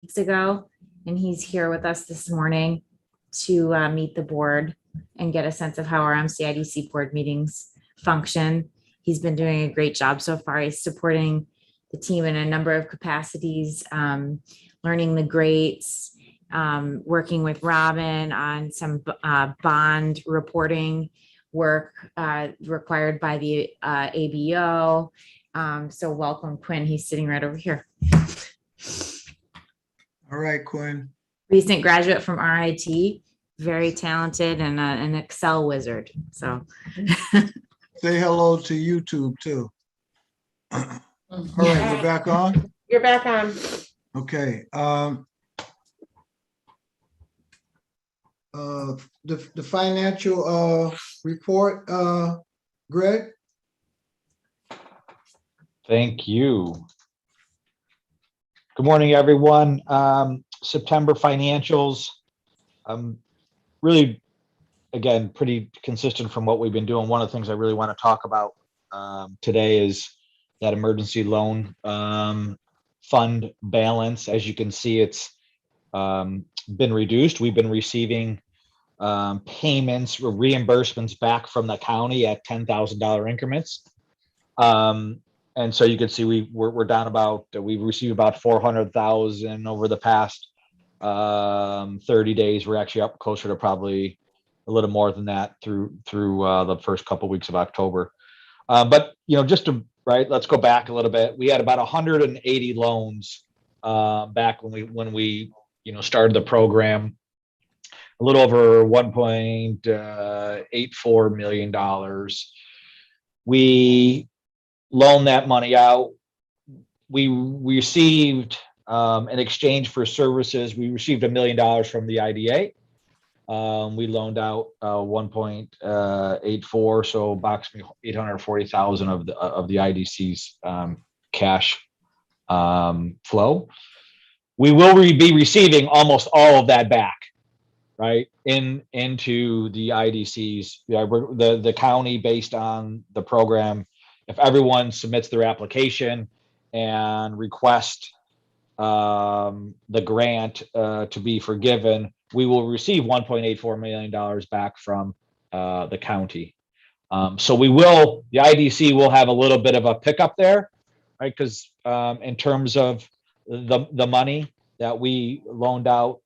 weeks ago, and he's here with us this morning to meet the board and get a sense of how our MCIDC board meetings function. He's been doing a great job so far. He's supporting the team in a number of capacities, learning the greats, working with Robin on some bond reporting work required by the ABO. So welcome, Quinn. He's sitting right over here. All right, Quinn. Recent graduate from RIT, very talented and an Excel wizard. So Say hello to YouTube too. All right, we're back on. You're back on. Okay. The financial report, Greg. Thank you. Good morning, everyone. September financials, really, again, pretty consistent from what we've been doing. One of the things I really want to talk about today is that emergency loan fund balance. As you can see, it's been reduced. We've been receiving payments or reimbursements back from the county at $10,000 increments. And so you can see we're down about, we've received about 400,000 over the past 30 days. We're actually up closer to probably a little more than that through the first couple of weeks of October. But just to let's go back a little bit. We had about 180 loans back when we started the program. A little over $1.84 million. We loaned that money out. We received, in exchange for services, we received $1 million from the IDA. We loaned out 1.84, so approximately 840,000 of the IDC's cash flow. We will be receiving almost all of that back, right, into the IDCs. The county, based on the program, if everyone submits their application and request the grant to be forgiven, we will receive $1.84 million back from the county. So the IDC will have a little bit of a pickup there, right? Because in terms of the money that we loaned out,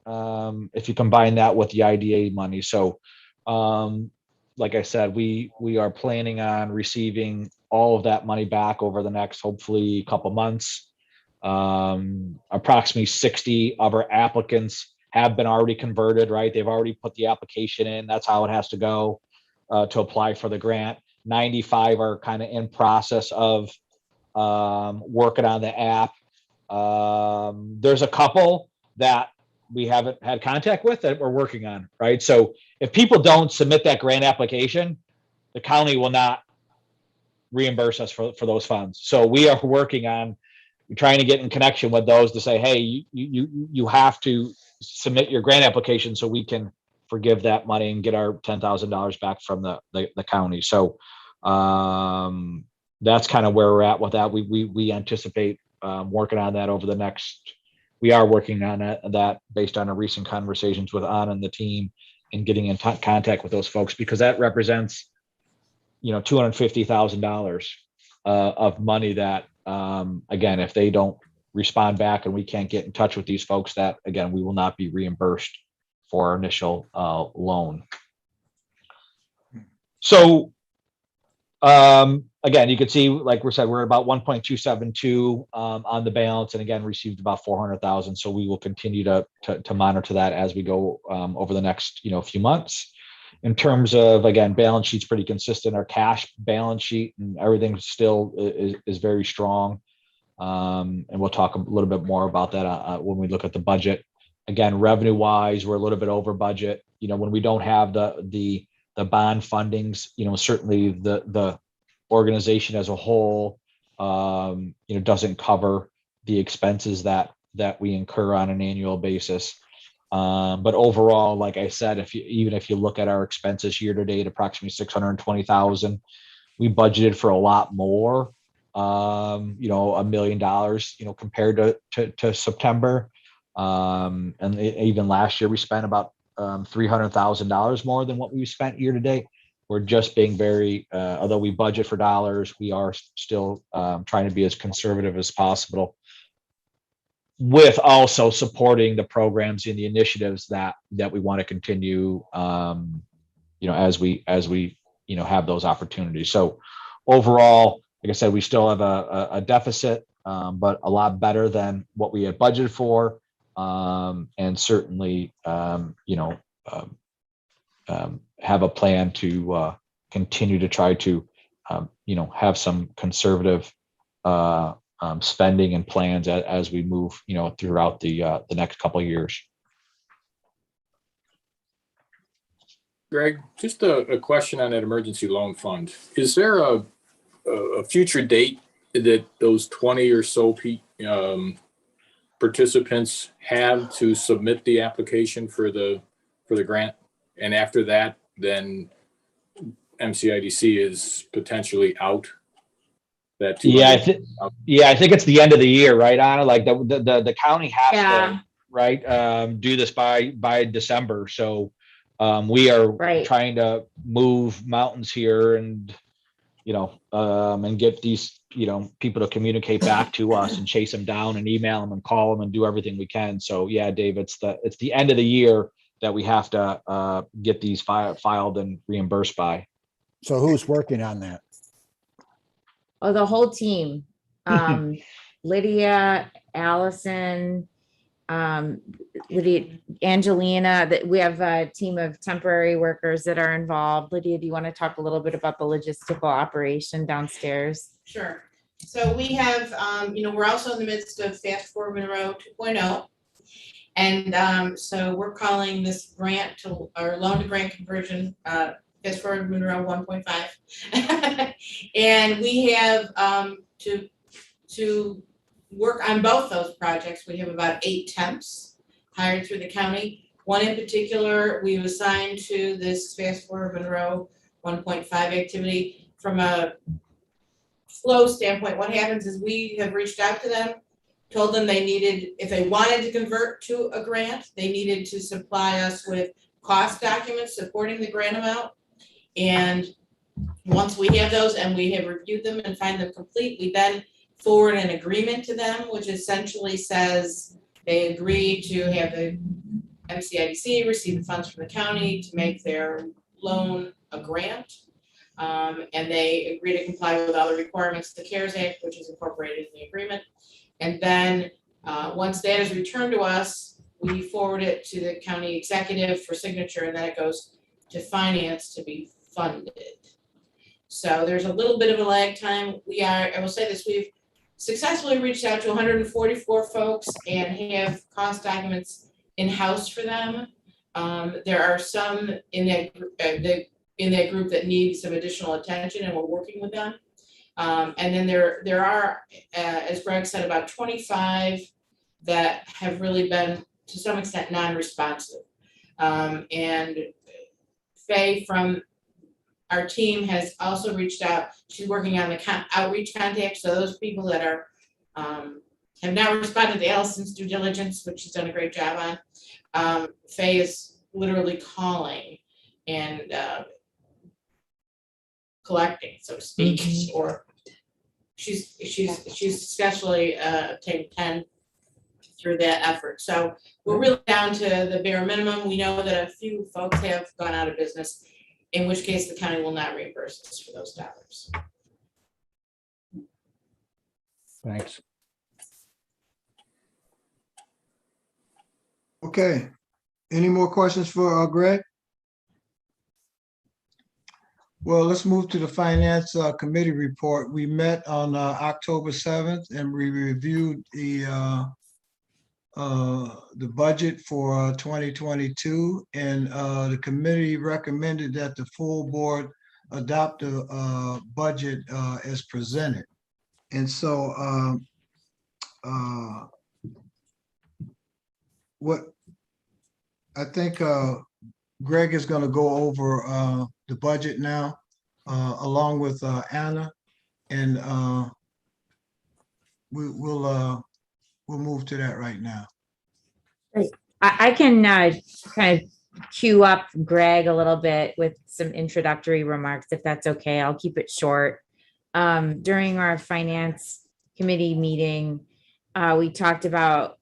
if you combine that with the IDA money. So like I said, we are planning on receiving all of that money back over the next, hopefully, couple months. Approximately 60 of our applicants have been already converted, right? They've already put the application in. That's how it has to go to apply for the grant. 95 are kind of in process of working on the app. There's a couple that we haven't had contact with that we're working on, right? So if people don't submit that grant application, the county will not reimburse us for those funds. So we are working on trying to get in connection with those to say, hey, you have to submit your grant application so we can forgive that money and get our $10,000 back from the county. So that's kind of where we're at with that. We anticipate working on that over the next. We are working on that based on our recent conversations with Anna and the team, and getting in contact with those folks, because that represents $250,000 of money that, again, if they don't respond back and we can't get in touch with these folks, that, again, we will not be reimbursed for our initial loan. So again, you can see, like we said, we're about 1.272 on the balance, and again, received about 400,000. So we will continue to monitor that as we go over the next few months. In terms of, again, balance sheet's pretty consistent. Our cash balance sheet and everything still is very strong. And we'll talk a little bit more about that when we look at the budget. Again, revenue wise, we're a little bit over budget. When we don't have the bond fundings, certainly the organization as a whole, doesn't cover the expenses that we incur on an annual basis. But overall, like I said, even if you look at our expenses year to date, approximately 620,000, we budgeted for a lot more, $1 million, compared to September. And even last year, we spent about $300,000 more than what we spent year to date. We're just being very, although we budget for dollars, we are still trying to be as conservative as possible, with also supporting the programs and the initiatives that we want to continue, as we have those opportunities. So overall, like I said, we still have a deficit, but a lot better than what we had budgeted for, and certainly have a plan to continue to try to have some conservative spending and plans as we move throughout the next couple of years. Greg, just a question on that emergency loan fund. Is there a future date that those 20 or so participants have to submit the application for the grant? And after that, then MCIDC is potentially out? That I think it's the end of the year, right, Anna? Like the county has to, right, do this by December. So we are trying to move mountains here and and get these people to communicate back to us and chase them down and email them and call them and do everything we can. So yeah, Dave, it's the end of the year that we have to get these filed and reimbursed by. So who's working on that? Oh, the whole team. Lydia, Allison, Lydia, Angelina, that we have a team of temporary workers that are involved. Lydia, do you want to talk a little bit about the logistical operation downstairs? Sure. So we have, we're also in the midst of Fast Forward Monroe 2.0. And so we're calling this grant to our loan to grant conversion, Fast Forward Monroe 1.5. And we have to work on both those projects. We have about 8 temps hired through the county. One in particular, we've assigned to this Fast Forward Monroe 1.5 activity. From a flow standpoint, what happens is we have reached out to them, told them they needed, if they wanted to convert to a grant, they needed to supply us with cost documents supporting the grant amount. And once we have those and we have reviewed them and find them complete, we then forward an agreement to them, which essentially says they agree to have the MCIDC receive the funds from the county to make their loan a grant. And they agree to comply with all the requirements of the CARES Act, which is incorporated in the agreement. And then once that is returned to us, we forward it to the county executive for signature, and then it goes to finance to be funded. So there's a little bit of a lag time. I will say this, we've successfully reached out to 144 folks and have cost documents in-house for them. There are some in that group that need some additional attention, and we're working with them. And then there are, as Greg said, about 25 that have really been, to some extent, non-responsive. And Faye from our team has also reached out. She's working on the outreach contacts. So those people that are have now responded to Allison's due diligence, which she's done a great job on. Faye is literally calling and collecting, so to speak, or she's successfully obtained 10 through that effort. So we're really down to the bare minimum. We know that a few folks have gone out of business, in which case the county will not reimburse us for those dollars. Thanks. Okay. Any more questions for Greg? Well, let's move to the Finance Committee report. We met on October 7th and we reviewed the budget for 2022, and the committee recommended that the full board adopt the budget as presented. And so what I think Greg is going to go over the budget now, along with Anna, and we'll move to that right now. I can kind of cue up Greg a little bit with some introductory remarks, if that's okay. I'll keep it short. During our finance committee meeting, we talked about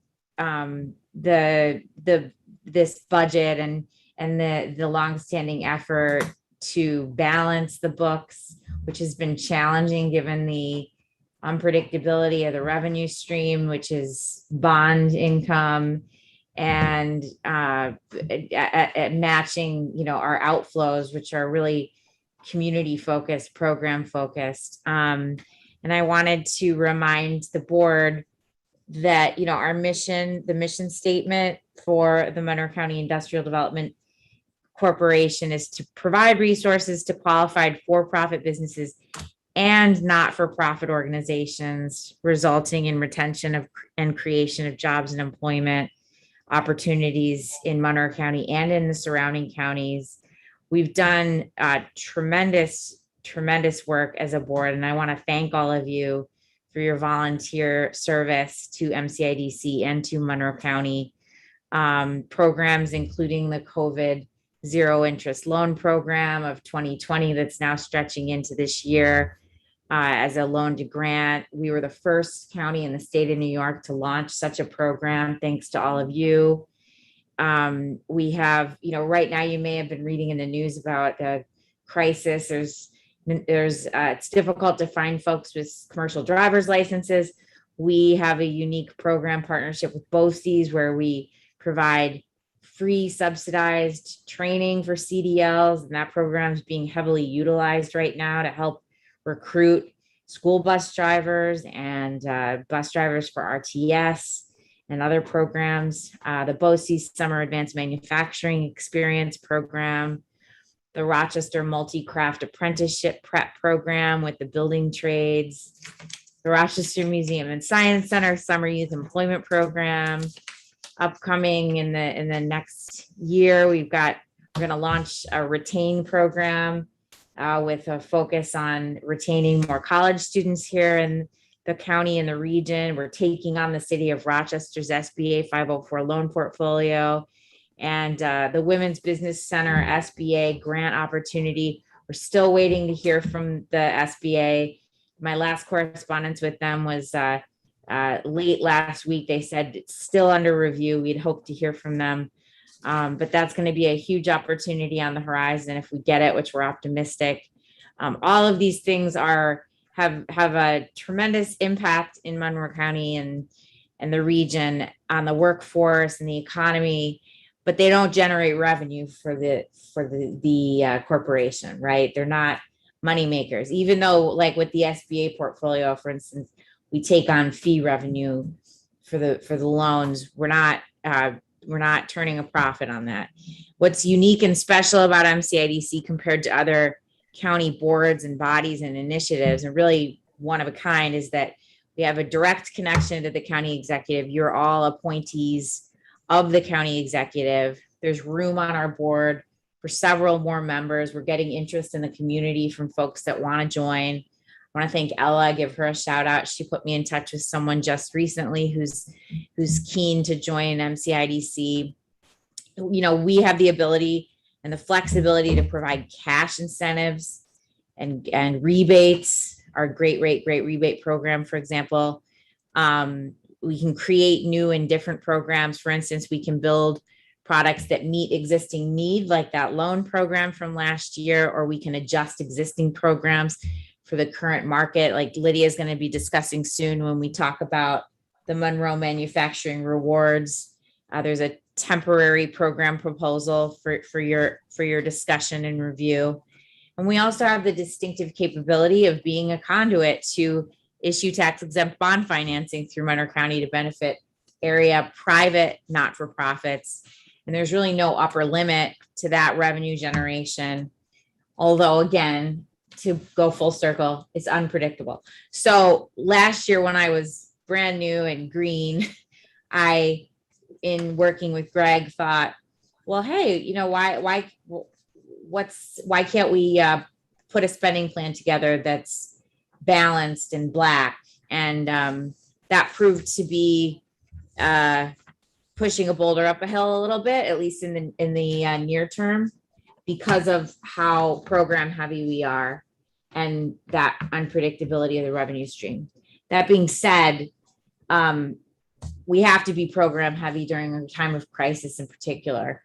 this budget and the longstanding effort to balance the books, which has been challenging given the unpredictability of the revenue stream, which is bond income, and at matching, our outflows, which are really community focused, program focused. And I wanted to remind the board that, our mission, the mission statement for the Monroe County Industrial Development Corporation is to provide resources to qualified for-profit businesses and not-for-profit organizations, resulting in retention of and creation of jobs and employment opportunities in Monroe County and in the surrounding counties. We've done tremendous work as a board, and I want to thank all of you for your volunteer service to MCIDC and to Monroe County. Programs including the COVID zero interest loan program of 2020 that's now stretching into this year as a loan to grant. We were the first county in the state of New York to launch such a program, thanks to all of you. We have, right now you may have been reading in the news about the crisis. It's difficult to find folks with commercial driver's licenses. We have a unique program partnership with BOCES where we provide free subsidized training for CDLs, and that program is being heavily utilized right now to help recruit school bus drivers and bus drivers for RTS and other programs. The BOCES Summer Advanced Manufacturing Experience Program, the Rochester Multi-Craft Apprenticeship Prep Program with the building trades, the Rochester Museum and Science Center Summer Youth Employment Program. Upcoming in the next year, we're going to launch a retain program with a focus on retaining more college students here in the county and the region. We're taking on the city of Rochester's SBA 504 loan portfolio and the Women's Business Center SBA grant opportunity. We're still waiting to hear from the SBA. My last correspondence with them was late last week. They said it's still under review. We'd hope to hear from them. But that's going to be a huge opportunity on the horizon if we get it, which we're optimistic. All of these things have a tremendous impact in Monroe County and the region on the workforce and the economy, but they don't generate revenue for the corporation, right? They're not money makers, even though, like with the SBA portfolio, for instance, we take on fee revenue for the loans. We're not turning a profit on that. What's unique and special about MCIDC compared to other county boards and bodies and initiatives, and really one of a kind, is that we have a direct connection to the county executive. You're all appointees of the county executive. There's room on our board for several more members. We're getting interest in the community from folks that want to join. I want to thank Ella, give her a shout out. She put me in touch with someone just recently who's keen to join MCIDC. We have the ability and the flexibility to provide cash incentives and rebates. Our great rebate program, for example. We can create new and different programs. For instance, we can build products that meet existing need, like that loan program from last year, or we can adjust existing programs for the current market, like Lydia is going to be discussing soon when we talk about the Monroe Manufacturing Rewards. There's a temporary program proposal for your discussion and review. And we also have the distinctive capability of being a conduit to issue tax exempt bond financing through Monroe County to benefit area private not-for-profits. And there's really no upper limit to that revenue generation. Although, again, to go full circle, it's unpredictable. So last year when I was brand new and green, I, in working with Greg, thought, well, hey, why can't we put a spending plan together that's balanced and black? And that proved to be pushing a boulder up a hill a little bit, at least in the near term, because of how program heavy we are and that unpredictability of the revenue stream. That being said, we have to be program heavy during a time of crisis in particular.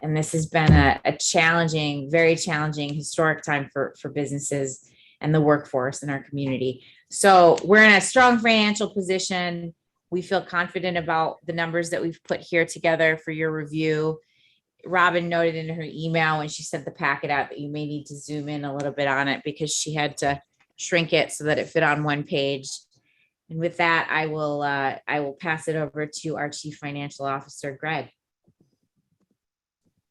And this has been a challenging, very challenging historic time for businesses and the workforce in our community. So we're in a strong financial position. We feel confident about the numbers that we've put here together for your review. Robin noted in her email when she sent the packet out that you may need to zoom in a little bit on it because she had to shrink it so that it fit on one page. And with that, I will pass it over to our Chief Financial Officer, Greg.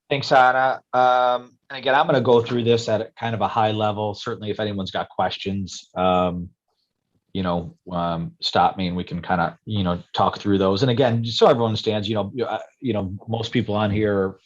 Thanks, Anna. And again, I'm going to go through this at kind of a high level. Certainly, if anyone's got questions, stop me and we can kind of, talk through those. And again, just so everyone understands, most people on here are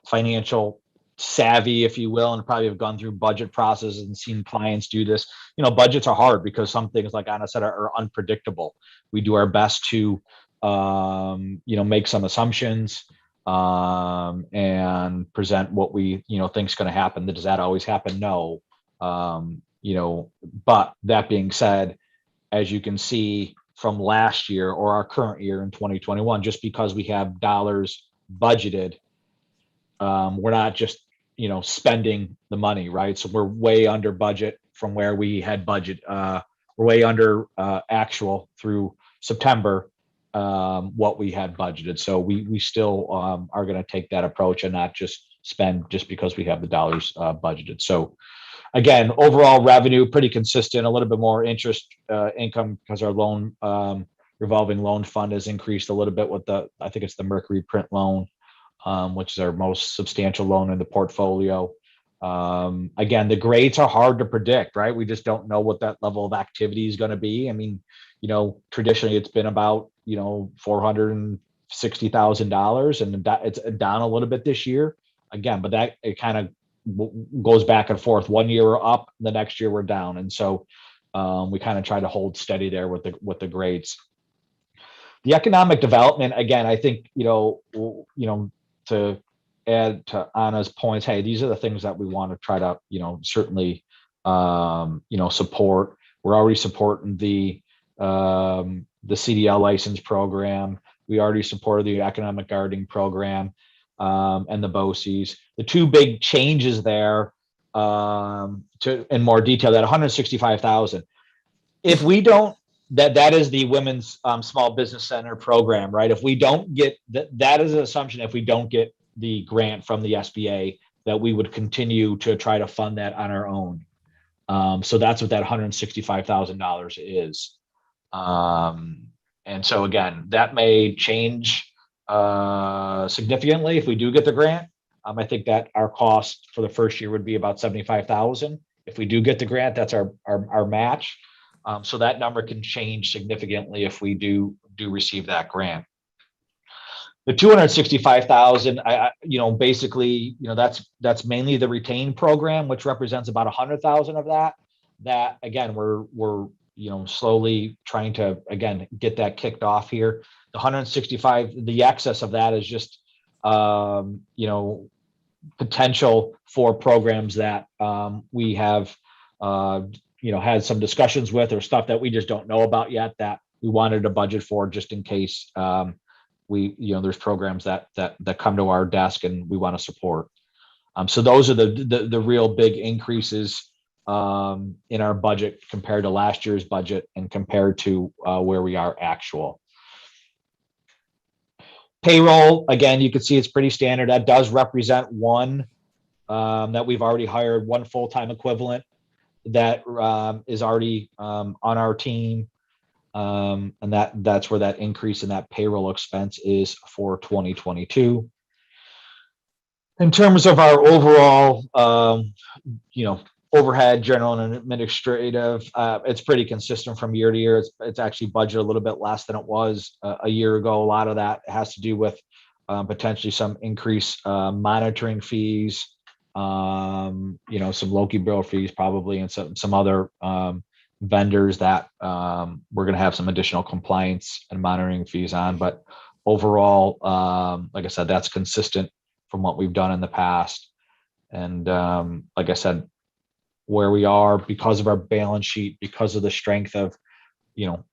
financial savvy, if you will, and probably have gone through budget processes and seen clients do this. Budgets are hard because some things, like Anna said, are unpredictable. We do our best to, make some assumptions and present what we, think is going to happen. Does that always happen? No. But that being said, as you can see from last year or our current year in 2021, just because we have dollars budgeted, we're not just, spending the money, right? So we're way under budget from where we had budget. We're way under actual through September, what we had budgeted. So we still are going to take that approach and not just spend just because we have the dollars budgeted. So again, overall revenue pretty consistent, a little bit more interest income because our loan revolving loan fund has increased a little bit with I think it's the Mercury print loan, which is our most substantial loan in the portfolio. Again, the grades are hard to predict, right? We just don't know what that level of activity is going to be. I mean, traditionally it's been about, $460,000 and it's down a little bit this year. Again, but that it kind of goes back and forth. One year we're up, the next year we're down. And so we kind of try to hold steady there with the grades. The economic development, again, I think, to add to Anna's points, hey, these are the things that we want to try to, certainly, support. We're already supporting the CDL license program. We already supported the economic gardening program and the BOCES. The two big changes there, in more detail, that 165,000. If we don't, that is the Women's Small Business Center program, right? If we don't get that is an assumption. If we don't get the grant from the SBA, that we would continue to try to fund that on our own. So that's what that $165,000 is. And so again, that may change significantly if we do get the grant. I think that our cost for the first year would be about $75,000. If we do get the grant, that's our match. So that number can change significantly if we do receive that grant. The $265,000, basically, that's mainly the retained program, which represents about $100,000 of that. That again, we're slowly trying to again get that kicked off here. The 165, the excess of that is just potential for programs that we have had some discussions with, or stuff that we just don't know about yet that we wanted a budget for just in case there's programs that come to our desk and we want to support. So those are the real big increases in our budget compared to last year's budget and compared to where we are actual. Payroll, again, you can see it's pretty standard. That does represent one that we've already hired, one full-time equivalent that is already on our team. And that's where that increase in that payroll expense is for 2022. In terms of our overall, overhead, general and administrative, it's pretty consistent from year to year. It's actually budgeted a little bit less than it was a year ago. A lot of that has to do with potentially some increased monitoring fees, some Loki bill fees probably, and some other vendors that we're going to have some additional compliance and monitoring fees on. But overall, like I said, that's consistent from what we've done in the past. And like I said, where we are because of our balance sheet, because of the strength of,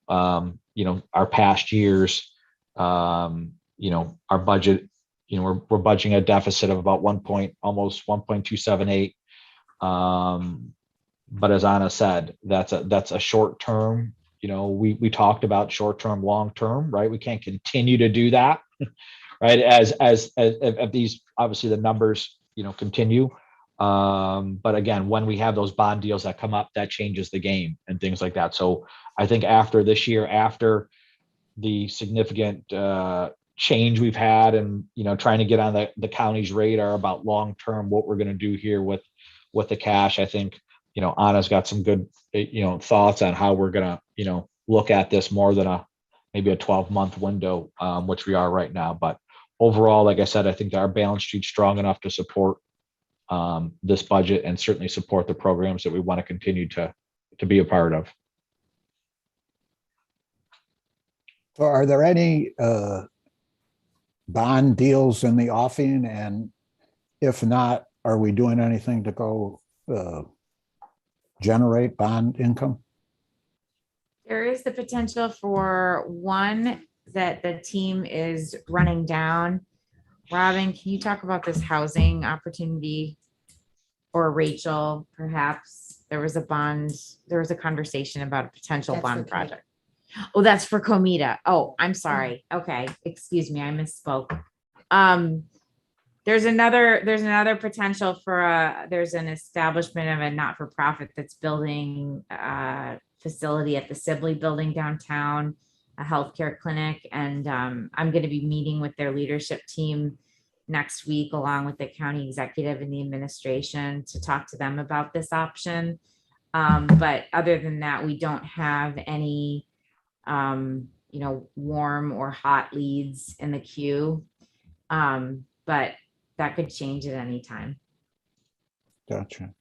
our past years, our budget, we're budgeting a deficit of about almost 1.278. But as Anna said, that's a short term. We talked about short term, long term, right? We can't continue to do that, right? As these, obviously the numbers, continue. But again, when we have those bond deals that come up, that changes the game and things like that. So I think after this year, after the significant change we've had and, trying to get on the county's radar about long term, what we're going to do here with the cash, I think, Anna's got some good, thoughts on how we're going to, look at this more than maybe a 12-month window, which we are right now. But overall, like I said, I think our balance sheet's strong enough to support this budget and certainly support the programs that we want to continue to be a part of. So are there any bond deals in the offing? And if not, are we doing anything to go generate bond income? There is the potential for one that the team is running down. Robin, can you talk about this housing opportunity? Or Rachel, perhaps there was a conversation about a potential That's bond for project. Oh, that's for Comida. Oh, I'm sorry. Okay, excuse me, I misspoke. There's another potential for there's an establishment of a not-for-profit that's building a facility at the Sibley building downtown, a healthcare clinic, and I'm going to be meeting with their leadership team next week, along with the county executive and the administration, to talk to them about this option. But other than that, we don't have any, warm or hot leads in the queue. But that could change at any time. Gotcha.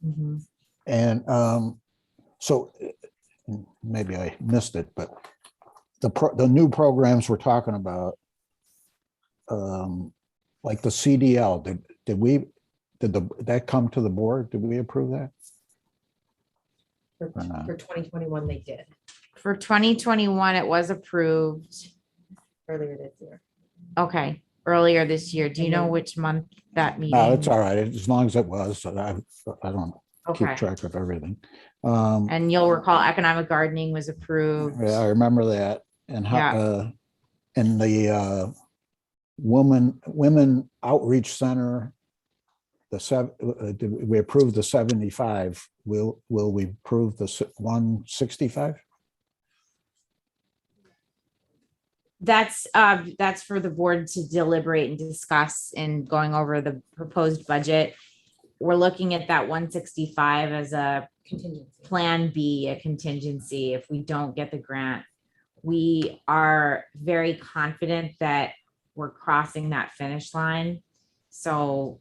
Mhm. And so maybe I missed it, but the new programs we're talking about, like the CDL, did that come to the board? Did we approve that? For Or not? 2021, they did For 2021, it was approved. earlier this year. Okay, earlier this year. Do you know which month that meeting? No, it's all right, as long as it was. I don't keep Okay, track of everything. and you'll recall economic gardening was approved. Yeah, I remember that. And how, and the women outreach center, we approved the 75. Will we approve the 165? That's for the board to deliberate and discuss in going over the proposed budget. We're looking at that 165 as a Contingency. plan B, a contingency if we don't get the grant. We are very confident that we're crossing that finish line. So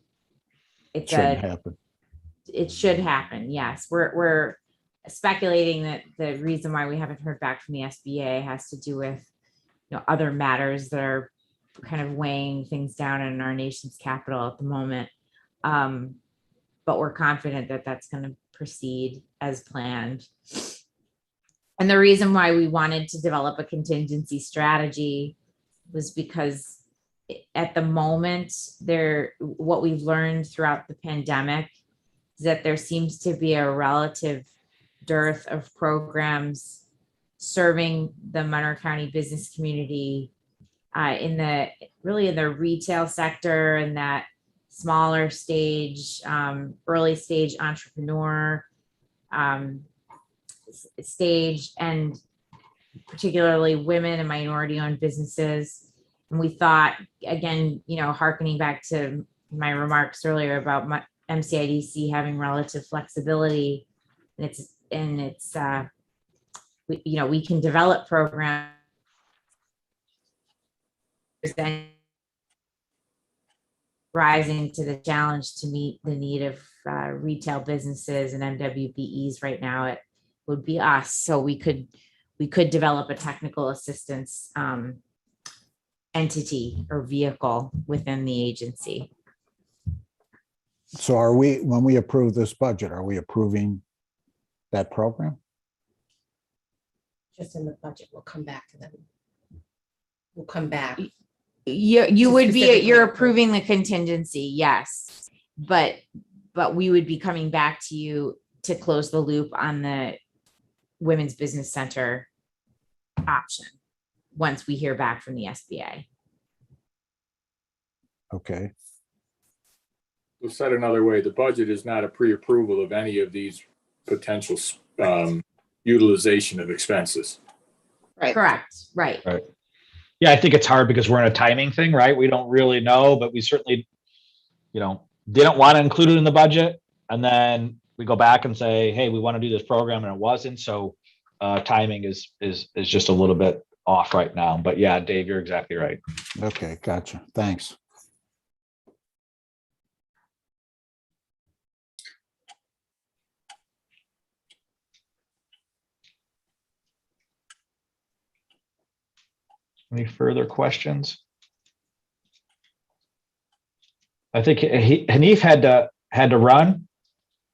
it's Shouldn't happen. it should happen. Yes, we're speculating that the reason why we haven't heard back from the SBA has to do with other matters that are kind of weighing things down in our nation's capital at the moment. But we're confident that that's going to proceed as planned. And the reason why we wanted to develop a contingency strategy was because at the moment what we've learned throughout the pandemic is that there seems to be a relative dearth of programs serving the Monroe County business community in the retail sector and that smaller stage, early stage entrepreneur stage, and particularly women and minority owned businesses. And we thought, again, hearkening back to my remarks earlier about MCIDC having relative flexibility, we can develop programs and rising to the challenge to meet the need of retail businesses and MWBEs right now. It would be us. So we could develop a technical assistance entity or vehicle within the agency. So when we approve this budget, are we approving that program? Just in the budget, we'll come back to them. We'll come back. You To would be, specifically you're approve. approving the contingency, yes. But we would be coming back to you to close the loop on the Women's Business Center option once we hear back from the SBA. Okay, We'll said another way, the budget is not a pre-approval of any of these potential utilization of expenses. Right. Correct, right. Yeah, I think it's hard because we're in a timing thing, right? We don't really know, but we certainly, didn't want to include it in the budget. And then we go back and say, hey, we want to do this program and it wasn't. So timing is just a little bit off right now. But yeah, Dave, you're exactly right. okay, gotcha. Thanks. Any further questions? I think Hanif had to run.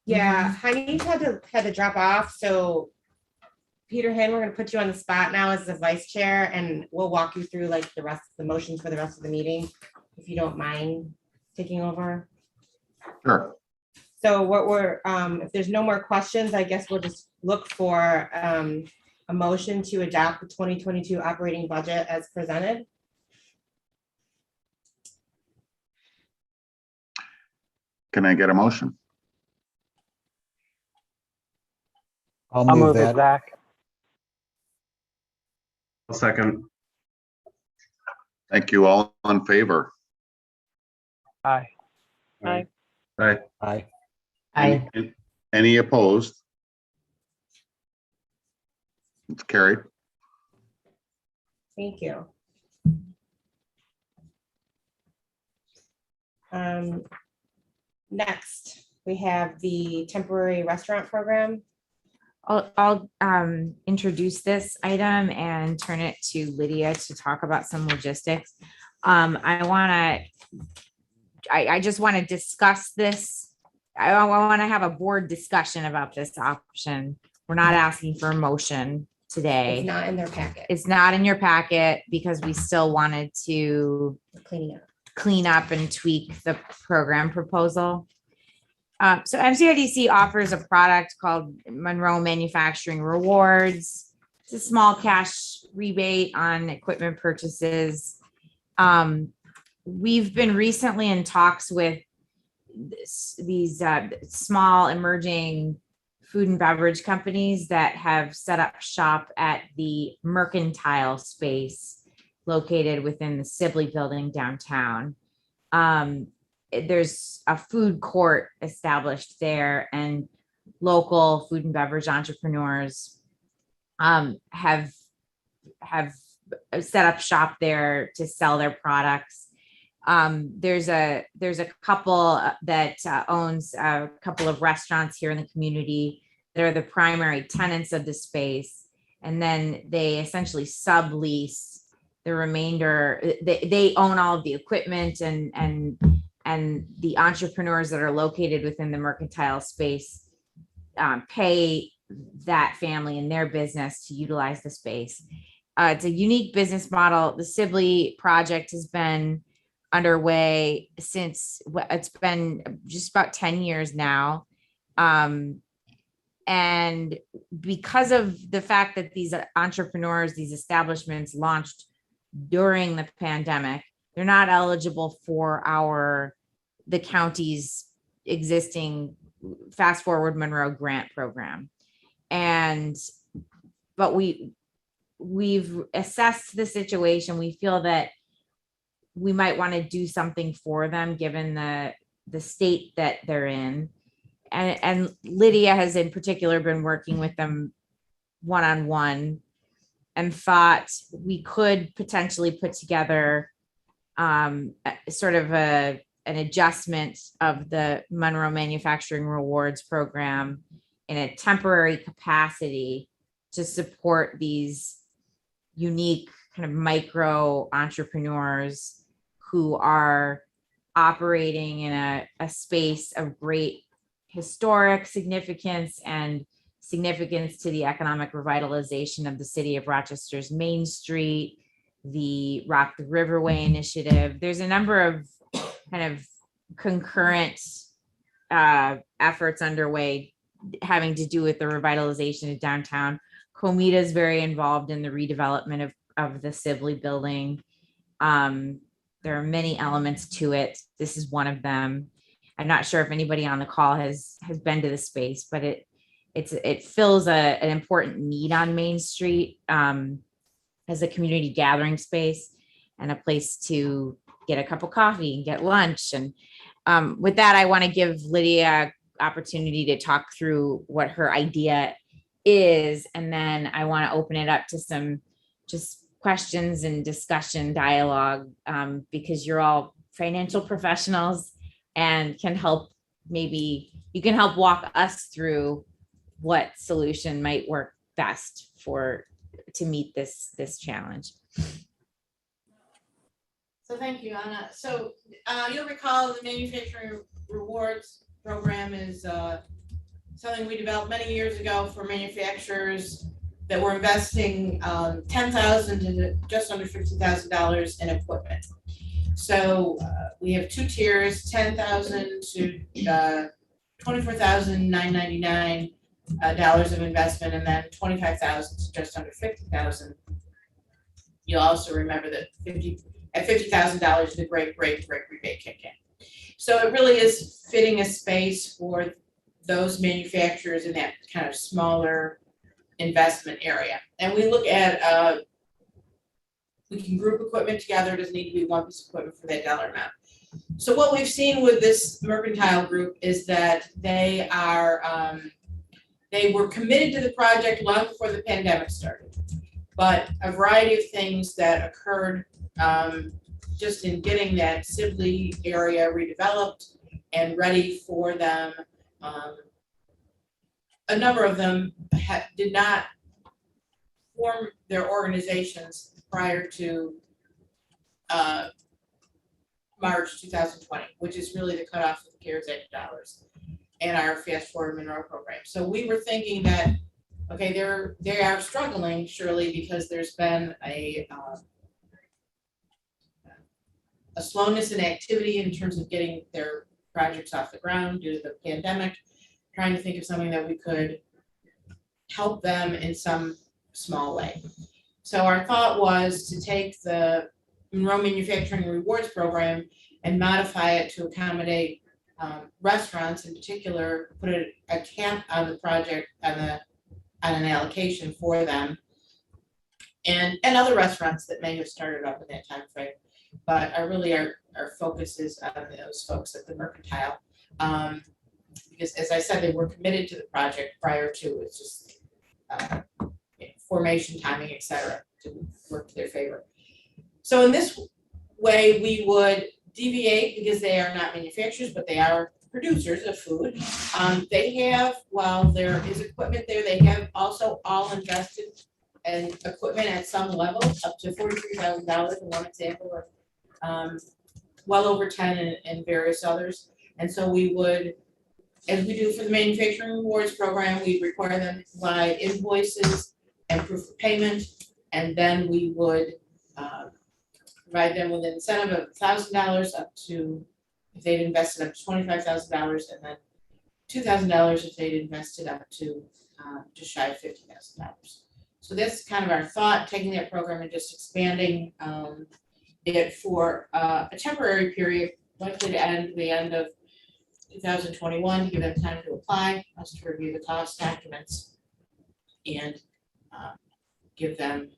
Yeah, Hanif had to drop off, so Peter Han, we're gonna put you on the spot now as the vice chair, and we'll walk you through like the rest of the motions for the rest of the meeting, if you don't mind taking over. Sure. So what we're, if there's no more questions, I guess we'll just look for a motion to adopt the 2022 operating budget as presented. Can I get a motion? I'll move that. Zach. A second. Thank you. All in favor? Aye. Aye. Aye. Any opposed? It's carried. Thank you. Next, we have the temporary restaurant program. I'll introduce this item and turn it to Lydia to talk about some logistics. I just want to discuss this. I want to have a board discussion about this option. We're not asking for a motion today. It's not in their packet. It's not in your packet because we still wanted to We're cleaning up. clean up and tweak the program proposal. So MCIDC offers a product called Monroe Manufacturing Rewards. It's a small cash rebate on equipment purchases. We've been recently in talks with these small emerging food and beverage companies that have set up shop at the Mercantile space located within the Sibley building downtown. There's a food court established there, and local food and beverage entrepreneurs have set up shop there to sell their products. There's a couple that owns a couple of restaurants here in the community that are the primary tenants of the space, and then they essentially sublease the remainder. They own all of the equipment and the entrepreneurs that are located within the Mercantile space pay that family and their business to utilize the space. It's a unique business model. The Sibley project has been underway since it's been just about 10 years now. And because of the fact that these entrepreneurs, these establishments launched during the pandemic, they're not eligible for the county's existing Fast Forward Monroe grant program. But we've assessed the situation. We feel that we might want to do something for them given the state that they're in. And Lydia has in particular been working with them one-on-one and thought we could potentially put together sort of an adjustment of the Monroe Manufacturing Rewards program in a temporary capacity to support these unique kind of micro entrepreneurs who are operating in a space of great historic significance and significance to the economic revitalization of the city of Rochester's Main Street, the Rock the Riverway initiative. There's a number of kind of concurrent efforts underway having to do with the revitalization of downtown. Comida is very involved in the redevelopment of the Sibley building. There are many elements to it. This is one of them. I'm not sure if anybody on the call has been to the space, but it fills an important need on Main Street as a community gathering space and a place to get a cup of coffee and get lunch. And with that, I want to give Lydia opportunity to talk through what her idea is, and then I want to open it up to some just questions and discussion dialogue, because you're all financial professionals and can help, maybe you can help walk us through what solution might work best to meet this challenge. So thank you, Anna. So you'll recall the manufacturing rewards program is something we developed many years ago for manufacturers that were investing $10,000 to just under $50,000 in equipment. So we have two tiers, $10,000 to $24,999 of investment, and then $25,000 to just under $50,000. You'll also remember that at $50,000, the great rebate kick in. So it really is fitting a space for those manufacturers in that kind of smaller investment area. And we look at, we can group equipment together. It doesn't need to be one piece of equipment for that dollar amount. So what we've seen with this mercantile group is that they were committed to the project long before the pandemic started. But a variety of things that occurred just in getting that Sibley area redeveloped and ready for them. A number of them did not form their organizations prior to March 2020, which is really the cutoff of the CARES Act dollars and our Fast Forward Monroe program. So we were thinking that, okay, they are struggling surely because there's been a slowness in activity in terms of getting their projects off the ground due to the pandemic, trying to think of something that we could help them in some small way. So our thought was to take the Monroe Manufacturing Rewards Program and modify it to accommodate restaurants in particular, put a cap on the project, on an allocation for them, and other restaurants that may have started up in that time frame. But our focus is on those folks at the mercantile. Because as I said, they were committed to the project prior to, it's just formation, timing, et cetera, to work to their favor. So in this way, we would deviate because they are not manufacturers, but they are producers of food. They have, while there is equipment there, they have also all invested in equipment at some level, up to $43,000 in one example, or well over 10 in various others. And so we would, as we do for the manufacturing rewards program, we require them to provide invoices and proof of payment, and then we would provide them with an incentive of $1,000 up to, if they'd invested up to $25,000, and then $2,000 if they'd invested up to just shy of $50,000. So that's kind of our thought, taking that program and just expanding it for a temporary period, likely to end the end of 2021, to give them time to apply, us to review the cost documents, and give them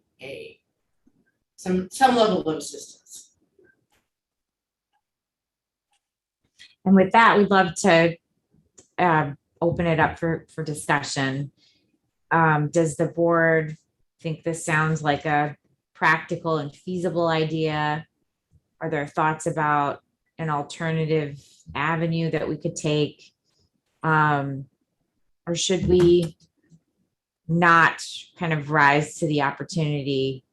some level of assistance. And with that, we'd love to open it up for discussion. Does the board think this sounds like a practical and feasible idea? Are there thoughts about an alternative avenue that we could take? Or should we not kind of rise to the opportunity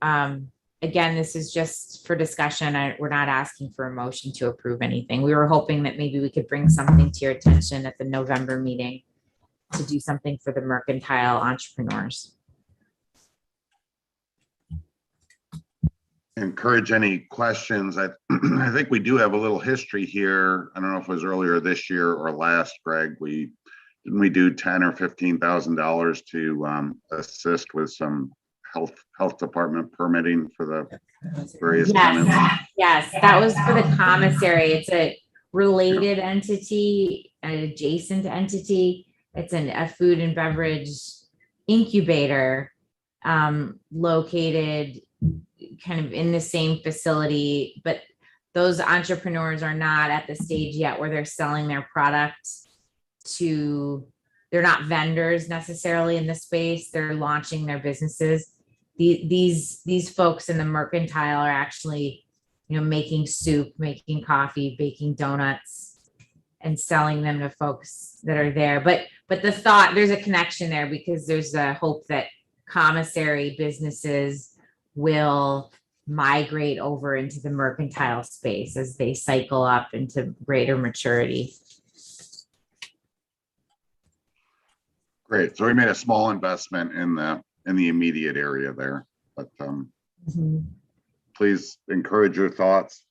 again, this is just for discussion. We're not asking for a motion to approve anything. We were hoping that maybe we could bring something to your attention at the November meeting to do something for the mercantile entrepreneurs. Encourage any questions. I think we do have a little history here. I don't know if it was earlier this year or last, Greg. Didn't we do $10,000 or $15,000 to assist with some health department permitting for the various tenants? Yes, that was for the commissary. It's a related entity, an adjacent entity. It's a food and beverage incubator located kind of in the same facility, but those entrepreneurs are not at the stage yet where they're selling their product they're not vendors necessarily in the space. They're launching their businesses. These folks in the mercantile are actually, making soup, making coffee, baking donuts, and selling them to folks that are there. But there's a connection there because there's a hope that commissary businesses will migrate over into the mercantile space as they cycle up into greater maturity. Great. So we made a small investment in the immediate area there, but please encourage your thoughts.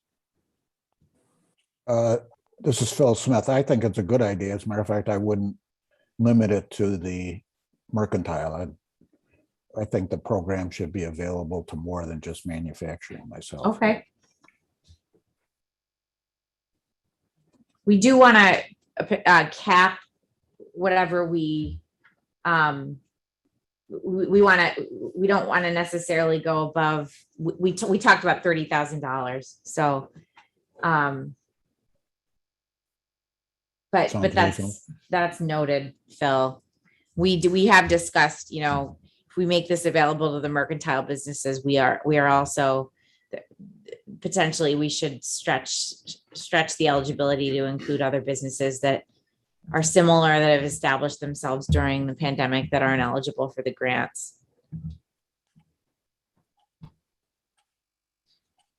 This is Phil Smith. I think it's a good idea. As a matter of fact, I wouldn't limit it to the mercantile. I think the program should be available to more than just manufacturing myself. Okay. We do want to cap whatever we don't want to necessarily go above. We talked about $30,000. So, but that's noted, Phil. We have discussed, if we make this available to the mercantile businesses, we are also potentially we should stretch the eligibility to include other businesses that are similar, that have established themselves during the pandemic, that aren't eligible for the grants.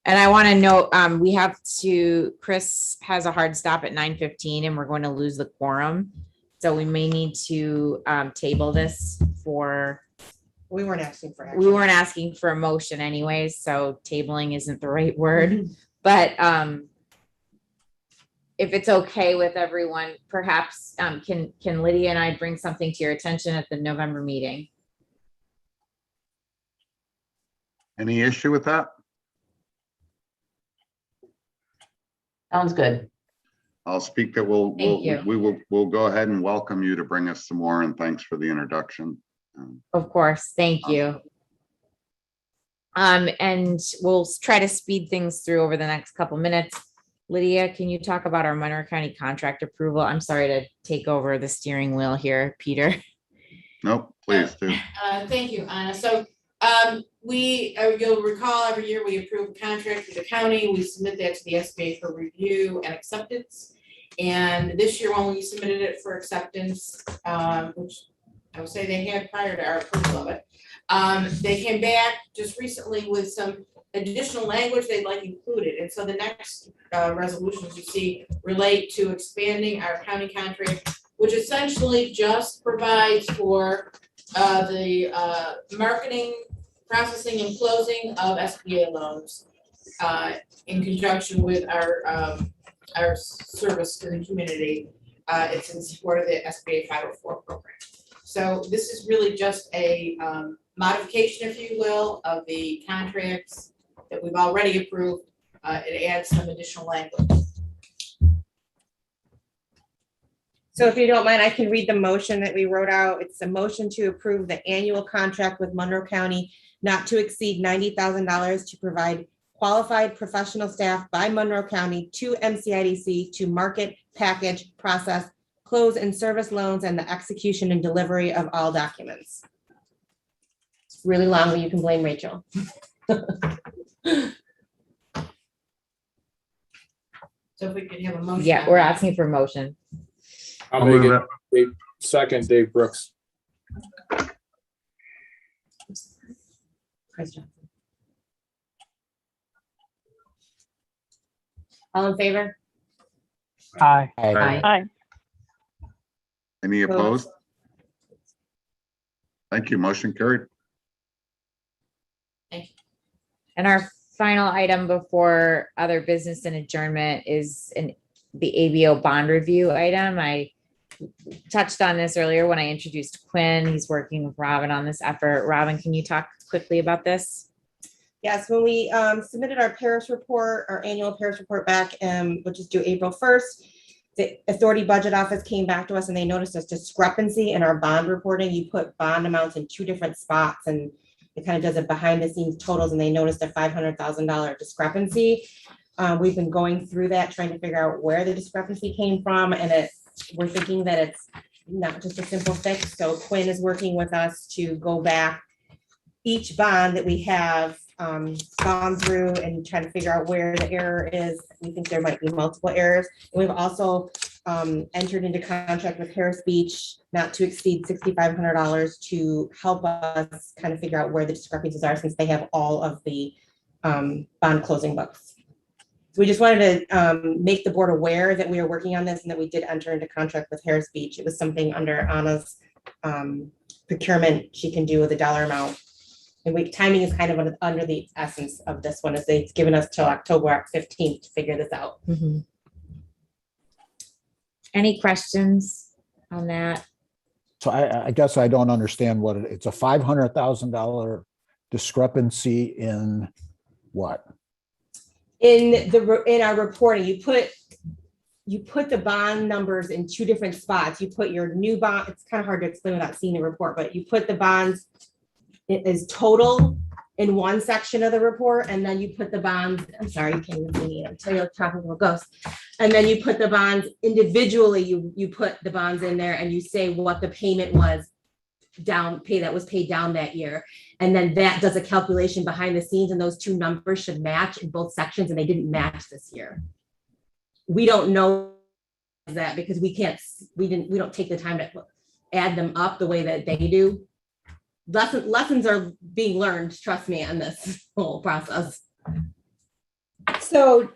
And I want to note, Chris has a hard stop at 9:15 and we're going to lose the quorum. So we may need to table this for. We weren't asking for action. We weren't asking for a motion anyways, so tabling isn't the right word. But if it's okay with everyone, perhaps can Lydia and I bring something to your attention at the November meeting? Any issue with that? Sounds good. I'll speak that we'll go ahead and welcome you to bring us some more, and thanks for the introduction. Of course, thank you. And we'll try to speed things through over the next couple minutes. Lydia, can you talk about our Monroe County contract approval? I'm sorry to take over the steering wheel here, Peter. Nope, please do. Thank you, Anna. So you'll recall every year we approve a contract with the county. We submit that to the SBA for review and acceptance. And this year when we submitted it for acceptance, which I would say they had prior to our approval of it, they came back just recently with some additional language they'd like included. And so the next resolutions you see relate to expanding our county contract, which essentially just provides for the marketing, processing, and closing of SBA loans in conjunction with our service to the community. It's in support of the SBA 504 program. So this is really just a modification, if you will, of the contracts that we've already approved. It adds some additional language. So if you don't mind, I can read the motion that we wrote out. It's a motion to approve the annual contract with Monroe County not to exceed $90,000 to provide qualified professional staff by Monroe County to MCIDC to market, package, process, close, and service loans, and the execution and delivery of all documents. It's really long, but you can blame Rachel. So if we could have a motion. Yeah, we're asking for a motion. I'll make it. Second, Dave Brooks. Chris Johnson. All in favor? Aye. Aye. Aye. Any Opposed? opposed? Thank you. Motion carried. And our final item before other business and adjournment is the ABO bond review item. I touched on this earlier when I introduced Quinn. He's working with Robin on this effort. Robin, can you talk quickly about this? Yes, when we submitted our Paris report, our annual Paris report back, which is due April 1st, the Authority Budget Office came back to us and they noticed a discrepancy in our bond reporting. You put bond amounts in two different spots and it kind of does a behind the scenes totals and they noticed a $500,000 discrepancy. We've been going through that, trying to figure out where the discrepancy came from, and we're thinking that it's not just a simple fix. So Quinn is working with us to go back each bond that we have gone through and try to figure out where the error is. We think there might be multiple errors. We've also entered into contract with Harris Beach not to exceed $6,500 to help us kind of figure out where the discrepancies are, since they have all of the bond closing books. So we just wanted to make the board aware that we are working on this and that we did enter into contract with Harris Beach. It was something under Anna's procurement she can do with a dollar amount. And timing is kind of under the essence of this one, as they've given us till October 15th to figure this out. Any questions on that? So I guess I don't understand what it's a $500,000 discrepancy in what? In our reporting, you put the bond numbers in two different spots. You put your new bond, it's kind of hard to explain without seeing the report, but you put the bonds is total in one section of the report, and then you put the bonds, I'm sorry, you can't even see me, I'm telling you, tropical ghost. And then you put the bonds individually, you put the bonds in there and you say what the payment was that was paid down that year. And then that does a calculation behind the scenes, and those two numbers should match in both sections, and they didn't match this year. We don't know that because we don't take the time to add them up the way that they do. Lessons are being learned, trust me, on this whole process. So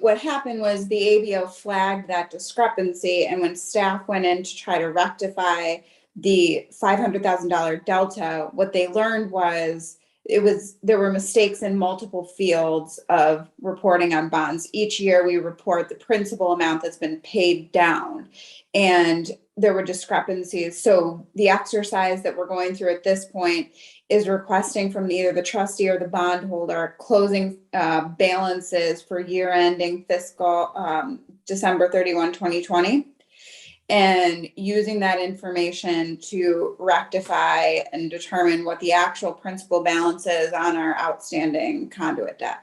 what happened was the ABO flagged that discrepancy, and when staff went in to try to rectify the $500,000 delta, what they learned was there were mistakes in multiple fields of reporting on bonds. Each year we report the principal amount that's been paid down, and there were discrepancies. So the exercise that we're going through at this point is requesting from either the trustee or the bondholder closing balances for year ending fiscal December 31, 2020. And using that information to rectify and determine what the actual principal balance is on our outstanding conduit debt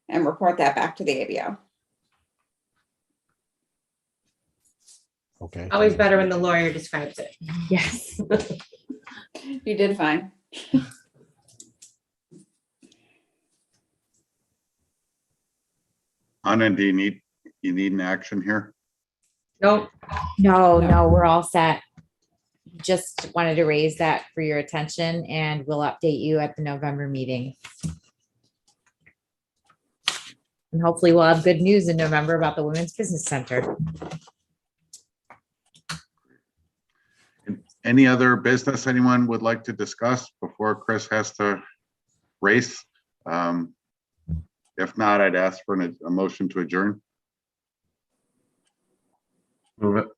and report that back to the ABO. Okay. Always better when the lawyer describes it. Yes. You did fine. Anna, do you need an action here? Nope. No, we're all set. Just wanted to raise that for your attention, and we'll update you at the November meeting. And hopefully we'll have good news in November about the Women's Business Center. Any other business anyone would like to discuss before Chris has to race? If not, I'd ask for a motion to adjourn. Move it.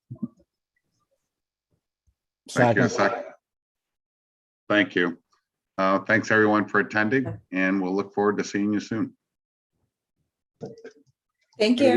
Thank you. Second. Thank you. Thanks everyone for attending, and we'll look forward to seeing you soon. Thank you.